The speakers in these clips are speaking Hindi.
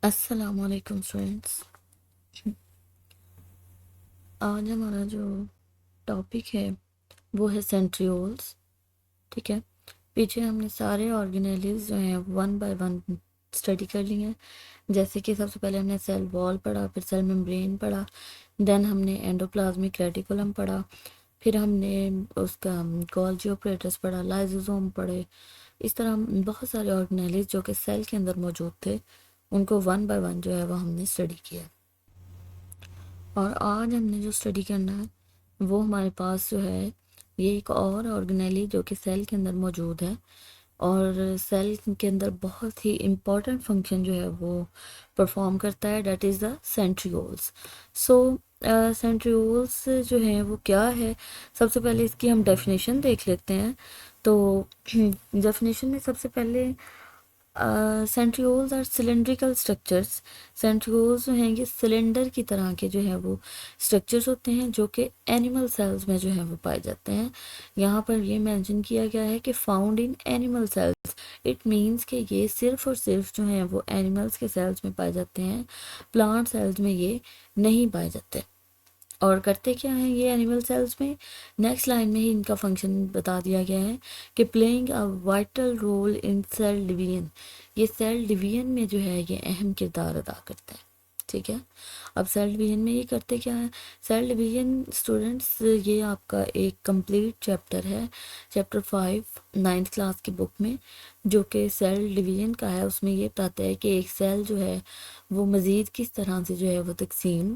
अस्सलामुअलैकुम स्टूडेंट्स। आज हमारा जो टॉपिक है वो है सेंट्रियोल्स। ठीक है, पीछे हमने सारे ऑर्गेनेलिज जो हैं वन बाय वन स्टडी कर लिए हैं। जैसे कि सबसे पहले हमने सेल वॉल पढ़ा, फिर सेल मेम्ब्रेन पढ़ा, देन हमने एंडोप्लाज्मिक रेटिकुलम पढ़ा, फिर हमने उसका गोल्गी ऑपरेटर्स पढ़ा, लाइसोसोम पढ़े। इस तरह हम बहुत सारे ऑर्गेनेलिज जो कि सेल के अंदर मौजूद थे उनको वन बाय वन जो है वो हमने स्टडी किया। और आज हमने जो स्टडी करना है वो हमारे पास जो है ये एक और ऑर्गेनेली जो कि सेल के अंदर मौजूद है और सेल के अंदर बहुत ही इम्पॉर्टेंट फंक्शन जो है वो परफॉर्म करता है, that is the centrioles. So centrioles जो है वो क्या है, सबसे पहले इसकी हम डेफिनेशन देख लेते हैं। तो डेफिनेशन में सबसे पहले centrioles are cylindrical structures. Centrioles जो हैं ये सिलेंडर की तरह के जो है वो स्ट्रक्चर्स होते हैं जो कि एनिमल सेल्स में जो है वो पाए जाते हैं। यहाँ पर ये मेंशन किया गया है कि found in animal cells. It means कि ये सिर्फ और सिर्फ जो है वो एनिमल्स के सेल्स में पाए जाते हैं, प्लांट सेल्स में ये नहीं पाए जाते। और करते क्या हैं ये एनिमल सेल्स में, नेक्स्ट लाइन में ही इनका फंक्शन बता दिया गया है कि playing a vital role in cell division. ये सेल डिवीजन में जो है ये अहम किरदार अदा करता है। ठीक है, अब सेल डिवीजन में ये करते क्या है, सेल डिवीजन स्टूडेंट्स ये आपका एक कंप्लीट चैप्टर है, चैप्टर 5 नाइन्थ क्लास की बुक में, जो कि सेल डिवीजन का है। उसमें ये बताता है कि एक सेल जो है वो मज़ीद किस तरह से जो है वो तकसीम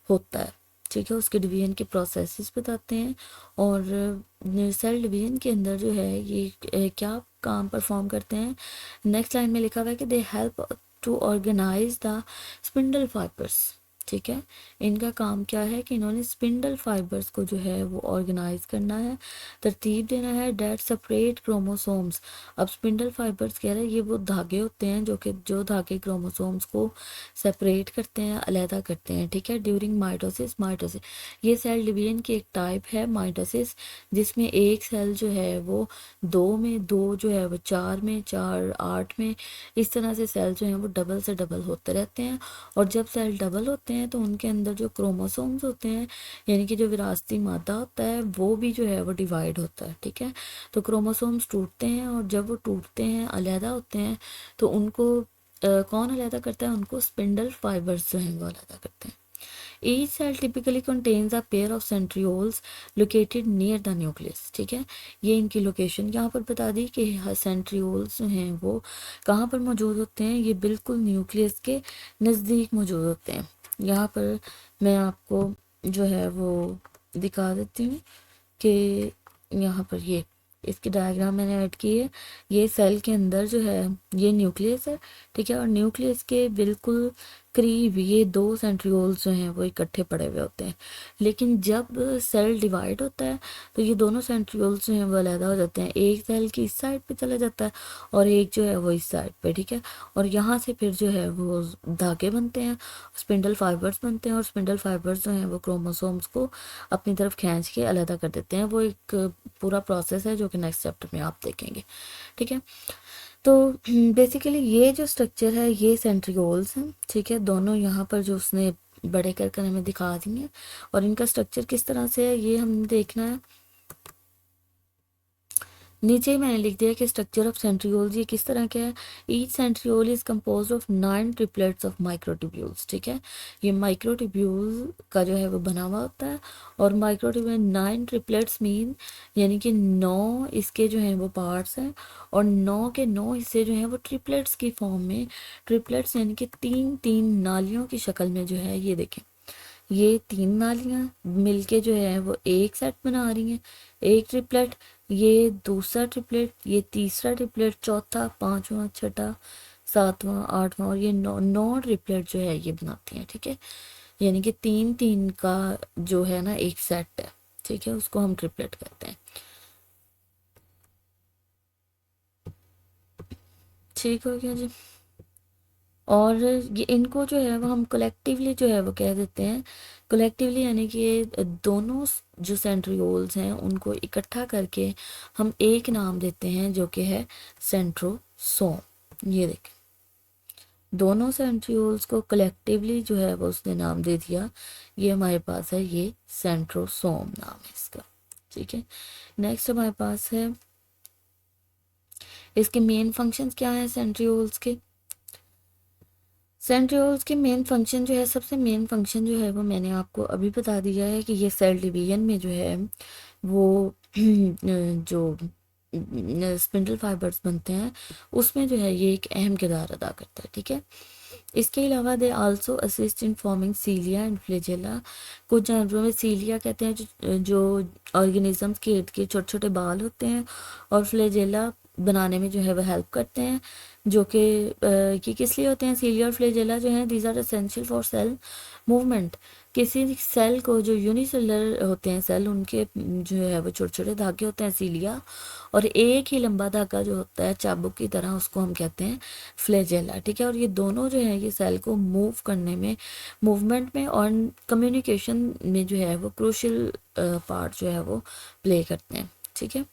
होता है। ठीक है, उसके डिवीजन के प्रोसेसेस बताते हैं। और सेल डिवीजन के अंदर जो है ये क्या काम परफॉर्म करते हैं, नेक्स्ट लाइन में लिखा हुआ है कि they help to organise the spindle fibres. ठीक है, इनका काम क्या है कि इन्होंने स्पिंडल फाइबर्स को जो है वो ऑर्गेनाइज करना है, तरतीब देना है, डेट सेपरेट क्रोमोसोम्स। अब स्पिंडल फाइबर्स कह रहे हैं ये वो धागे होते हैं जो धागे क्रोमोसोम्स को सेपरेट करते हैं, अलहदा करते हैं। ठीक है, ड्यूरिंग माइटोसिस। माइटोसिस ये सेल डिवीजन की एक टाइप है माइटोसिस, जिसमें एक सेल जो है वो दो में, दो जो है वो चार में, चार आठ में, इस तरह से सेल जो हैं वो डबल से डबल होते रहते हैं। और जब सेल डबल होते हैं तो उनके अंदर जो क्रोमोसोम्स होते हैं, यानी कि जो विरासती मादा होता है, वो भी जो है वो डिवाइड होता है। ठीक है, तो क्रोमोसोम्स टूटते हैं और जब वो टूटते हैं, अलहदा होते हैं, तो उनको कौन अलहदा करता है, उनको स्पिंडल फाइबर्स जो हैं वो अलहदा करते हैं। Each cell typically contains a pair of centrioles located near the nucleus। ठीक है, ये इनकी लोकेशन यहाँ पर बता दी कि सेंट्रियोल्स जो हैं वो कहाँ पर मौजूद होते हैं, ये बिल्कुल न्यूक्लियस के नज़दीक मौजूद होते हैं। यहाँ पर मैं आपको जो है वो दिखा देती हूँ कि यहाँ पर ये इसकी डायग्राम मैंने ऐड की है। ये सेल के अंदर जो है ये न्यूक्लियस है। ठीक है, और न्यूक्लियस के बिल्कुल करीब ये दो सेंट्रियोल्स जो हैं वो इकट्ठे पड़े हुए होते हैं। लेकिन जब सेल डिवाइड होता है तो ये दोनों सेंट्रियोल्स जो हैं वो अलहदा हो जाते हैं, एक सेल की इस साइड पे चला जाता है और एक जो है वो इस साइड पे। ठीक है, और यहाँ से फिर जो है वो धागे बनते हैं, स्पिंडल फाइबर्स बनते हैं, और स्पिंडल फाइबर्स जो हैं वो क्रोमोसोम्स को अपनी तरफ खींच के अलहदा कर देते हैं। वो एक पूरा प्रोसेस है जो कि नेक्स्ट चैप्टर में आप देखेंगे। ठीक है, तो बेसिकली ये जो स्ट्रक्चर है ये सेंट्रियोल्स हैं। ठीक है, दोनों यहाँ पर जो उसने बड़े कर कर हमें दिखा दिए, और इनका स्ट्रक्चर किस तरह से है ये हमने देखना है। नीचे ही मैंने लिख दिया कि स्ट्रक्चर ऑफ सेंट्रियोल्स ये किस तरह का है। Each centriole is compose of 9 triplets of microtubules. ठीक है, ये माइक्रोट्यूब्यूल का जो है वो बना हुआ होता है, और माइक्रोट्यूब्यूल 9 ट्रिपलेट्स मीन यानी कि 9 इसके जो हैं वो पार्ट्स हैं, और 9 के 9 हिस्से जो हैं वो ट्रिपलेट्स की फॉर्म में, ट्रिपलेट्स यानी कि तीन तीन नालियों की शक्ल में जो है ये देखें, ये तीन नालियाँ मिलके जो है वो एक सेट बना रही हैं, एक ट्रिपलेट, ये दूसरा ट्रिपलेट, ये तीसरा ट्रिपलेट, चौथा, पांचवा, छठा, सातवां, आठवां, और ये नौ नौ ट्रिपलेट जो है ये बनाती हैं। ठीक है, यानी कि तीन तीन का जो है ना एक सेट है। ठीक है, उसको हम ट्रिपलेट कहते हैं। ठीक हो गया जी। और ये इनको जो है वो हम कलेक्टिवली जो है वो कह देते हैं, कलेक्टिवली यानी कि ये दोनों जो सेंट्रियोल्स हैं उनको इकट्ठा करके हम एक नाम देते हैं जो कि है सेंट्रोसोम। ये देखें, दोनों सेंट्रियोल्स को कलेक्टिवली जो है वो उसने नाम दे दिया, ये हमारे पास है, ये सेंट्रोसोम नाम है इसका। ठीक है, नेक्स्ट हमारे पास है इसके मेन फंक्शंस क्या है सेंट्रियोल्स के। सेंट्रियोल्स के मेन फंक्शन जो है, सबसे मेन फंक्शन जो है वो मैंने आपको अभी बता दिया है कि ये सेल डिवीजन में जो है वो जो स्पिंडल फाइबर्स बनते हैं उसमें जो है ये एक अहम किरदार अदा करता है। ठीक है, इसके अलावा they also assist in forming cilia and flagella. कुछ जानवरों में सीलिया कहते हैं जो ऑर्गेनिजम्स के इर्द गिर्द छोटे छोटे बाल होते हैं, और फ्लैजेला बनाने में जो है वह हेल्प करते हैं, जो कि किस लिए होते हैं। सीलिया और फ्लैजेला जो हैं these are essential for cell movement. किसी सेल को जो यूनिसेलुलर होते हैं सेल, उनके जो है वो छोटे छोटे धागे होते हैं सीलिया, और एक ही लंबा धागा जो होता है चाबुक की तरह, उसको हम कहते हैं फ्लैजेला। ठीक है, और ये दोनों जो है ये सेल को मूव करने में, मूवमेंट में और कम्युनिकेशन में जो है वो क्रूशियल पार्ट जो है वो प्ले करते हैं। ठीक है,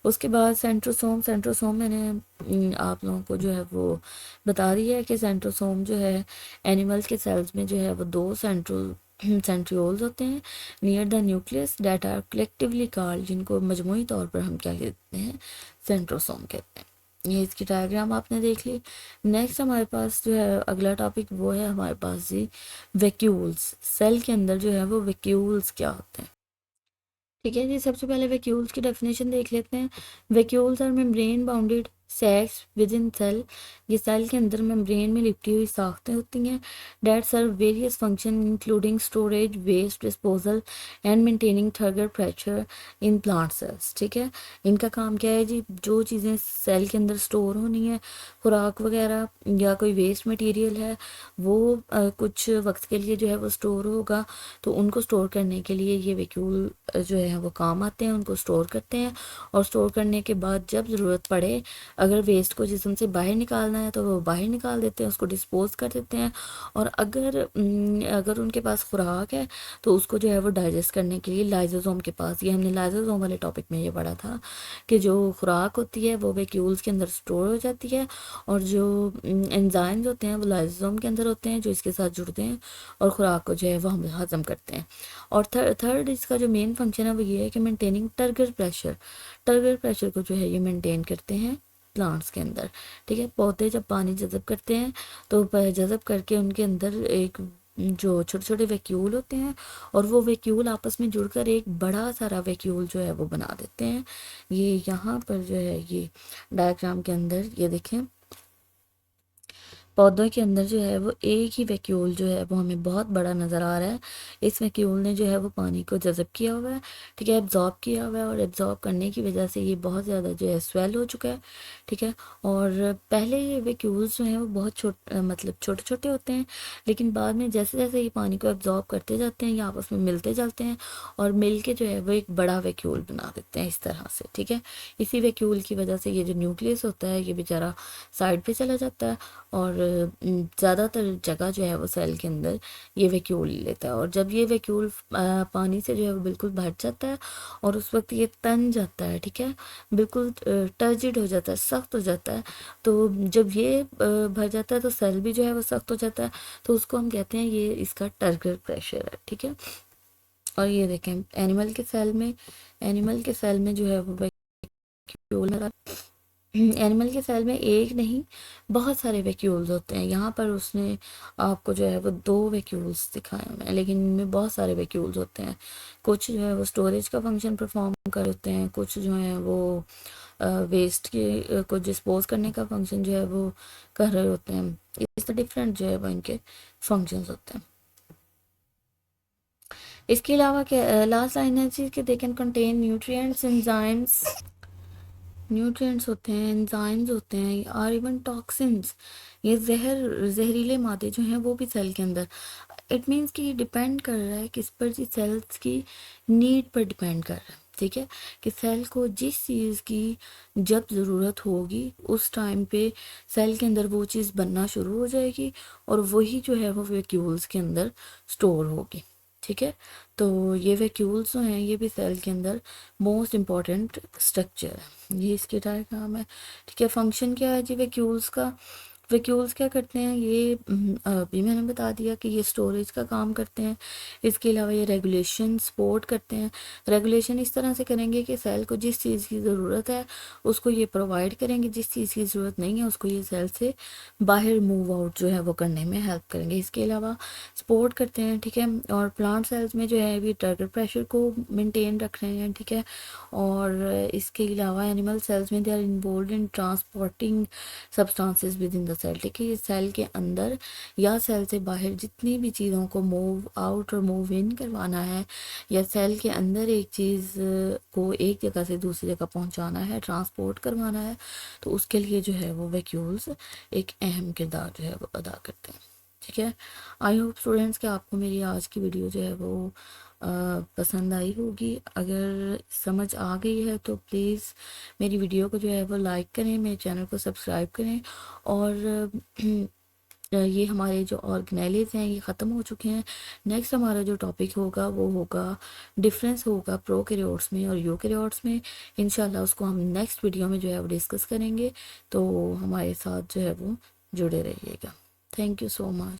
उसके बाद सेंट्रोसोम। सेंट्रोसोम मैंने आप लोगों को जो है वो बता दिया है कि सेंट्रोसोम जो है एनिमल्स के सेल्स में जो है वो दो सेंट्रियोल्स होते हैं near the nucleus that are collectively called, जिनको मजमूई तौर पर हम क्या कहते हैं, सेंट्रोसोम कहते हैं। ये इसकी डायग्राम आपने देख ली। नेक्स्ट हमारे पास जो है अगला टॉपिक वो है हमारे पास जी वैक्यूल्स। सेल के अंदर जो है वो वैक्यूल्स क्या होते हैं। ठीक है जी, सबसे पहले वैक्यूल्स की डेफिनेशन देख लेते हैं। Vacuoles are membrane bounded sacs within cell. ये सेल के अंदर मेम्ब्रेन में लिपटी हुई साख्तें होती हैं that serve various function including storage, waste disposal and maintaining turgor pressure in plant cells. ठीक है, इनका काम क्या है जी, जो चीज़ें सेल के अंदर स्टोर होनी है, खुराक वगैरह या कोई वेस्ट मटेरियल है, वो कुछ वक्त के लिए जो है वो स्टोर होगा, तो उनको स्टोर करने के लिए ये वैक्यूल जो है वो काम आते हैं, उनको स्टोर करते हैं। और स्टोर करने के बाद जब ज़रूरत पड़े, अगर वेस्ट को जिस्म से बाहर निकालना है तो वो बाहर निकाल देते हैं, उसको डिस्पोज कर देते हैं। और अगर उनके पास खुराक है तो उसको जो है वो डाइजेस्ट करने के लिए लाइजोसोम के पास, ये हमने लाइजोसोम वाले टॉपिक में ये पढ़ा था कि जो खुराक होती है वो वैक्यूल्स के अंदर स्टोर हो जाती है, और जो एंजाइम्स होते हैं वो लाइजोसोम के अंदर होते हैं जो इसके साथ जुड़ते हैं और खुराक को जो है वो हम हजम करते हैं। और थर्ड इसका जो मेन फंक्शन है वो ये है कि maintaining turgor pressure. Turgor pressure को जो है ये मेंटेन करते हैं प्लांट्स के अंदर। ठीक है, पौधे जब पानी जज़ब करते हैं तो जज़ब करके उनके अंदर एक जो छोटे छोटे वैक्यूल होते हैं, और वो वैक्यूल आपस में जुड़कर एक बड़ा सारा वैक्यूल जो है वो बना देते हैं। ये यहाँ पर जो है ये डायग्राम के अंदर ये देखें, पौधों के अंदर जो है वो एक ही वैक्यूल जो है वो हमें बहुत बड़ा नज़र आ रहा है। इस वैक्यूल ने जो है वो पानी को जज़ब किया हुआ है, ठीक है, एब्जॉर्ब किया हुआ है, और एब्जॉर्ब करने की वजह से ये बहुत ज़्यादा जो है स्वेल हो चुका है। ठीक है, और पहले ये वैक्यूल्स जो हैं वो बहुत मतलब छोटे छोटे होते हैं, लेकिन बाद में जैसे जैसे ये पानी को एब्जॉर्ब करते जाते हैं ये आपस में मिलते जाते हैं, और मिल के जो है वो एक बड़ा वैक्यूल बना देते हैं इस तरह से। ठीक है, इसी वैक्यूल की वजह से ये जो न्यूक्लियस होता है ये बेचारा साइड पे चला जाता है, और ज़्यादातर जगह जो है वो सेल के अंदर ये वैक्यूल लेता है। और जब ये वैक्यूल पानी से जो है वो बिल्कुल भर जाता है और उस वक्त ये तन जाता है, ठीक है, बिल्कुल टर्जिड हो जाता है, सख्त हो जाता है। तो जब ये भर जाता है तो सेल भी जो है वो सख्त हो जाता है, तो उसको हम कहते हैं ये इसका टर्गर प्रेशर है। ठीक है, और ये देखें एनिमल के सेल में जो है वो वैक्यूल, एनिमल के सेल में एक नहीं बहुत सारे वैक्यूल्स होते हैं। यहाँ पर उसने आपको जो है वो दो वैक्यूल्स दिखाए हुए हैं, लेकिन इनमें बहुत सारे वैक्यूल्स होते हैं। कुछ जो है वो स्टोरेज का फंक्शन परफॉर्म कर होते हैं, कुछ जो है वो वेस्ट के को डिस्पोज करने का फंक्शन जो है वो कर रहे होते हैं। इस तरह डिफरेंट जो है वो इनके फंक्शंस होते हैं। इसके अलावा क्या लास्ट लाइन है जी कि they can contain nutrients, enzymes, nutrients होते हैं, एंजाइम्स होते हैं, और इवन टॉक्सिन्स, ये जहरीले मादे जो हैं वो भी सेल के अंदर। इट मीन्स कि ये डिपेंड कर रहा है किस पर जी, सेल्स की नीड पर डिपेंड कर रहा है। ठीक है, कि सेल को जिस चीज़ की जब ज़रूरत होगी उस टाइम पे सेल के अंदर वो चीज़ बनना शुरू हो जाएगी, और वही जो है वो वैक्यूल्स के अंदर स्टोर होगी। ठीक है, तो ये वैक्यूल्स जो हैं ये भी सेल के अंदर मोस्ट इम्पॉर्टेंट स्ट्रक्चर है। ये इसकी डायग्राम है। ठीक है, फंक्शन क्या है जी वैक्यूल्स का। वैक्यूल्स क्या करते हैं, ये अभी मैंने बता दिया कि ये स्टोरेज का काम करते हैं। इसके अलावा ये रेगुलेशन सपोर्ट करते हैं। रेगुलेशन इस तरह से करेंगे कि सेल को जिस चीज़ की ज़रूरत है उसको ये प्रोवाइड करेंगे, जिस चीज़ की ज़रूरत नहीं है उसको ये सेल से बाहर मूव आउट जो है वो करने में हेल्प करेंगे। इसके अलावा सपोर्ट करते हैं, ठीक है। और प्लांट सेल्स में जो है ये टारगेट प्रेशर को मेंटेन रख रहे हैं, ठीक है। और इसके अलावा एनिमल सेल्स में they are involved in transporting substances within the cell, ठीक है। ये सेल के अंदर या सेल से बाहर जितनी भी चीज़ों को मूव आउट और मूव इन करवाना है, या सेल के अंदर एक चीज़ को एक जगह से दूसरी जगह पहुंचाना है, ट्रांसपोर्ट करवाना है, तो उसके लिए जो है वो वैक्यूल्स एक अहम किरदार जो है वो अदा करते हैं, ठीक है। आई होप स्टूडेंट्स कि आपको मेरी आज की वीडियो जो है वो पसंद आई होगी। अगर समझ आ गई है तो प्लीज़ मेरी वीडियो को जो है वो लाइक करें, मेरे चैनल को सब्सक्राइब करें। और ये हमारे जो ऑर्गेनाइज हैं ये ख़त्म हो चुके हैं। नेक्स्ट हमारा जो टॉपिक होगा वो होगा डिफरेंस होगा प्रोकैरियोट्स में और यूकैरियोट्स में। इंशाल्लाह उसको हम नेक्स्ट वीडियो में जो है वो डिस्कस करेंगे, तो हमारे साथ जो है वो जुड़े रहिएगा। Thank you so much.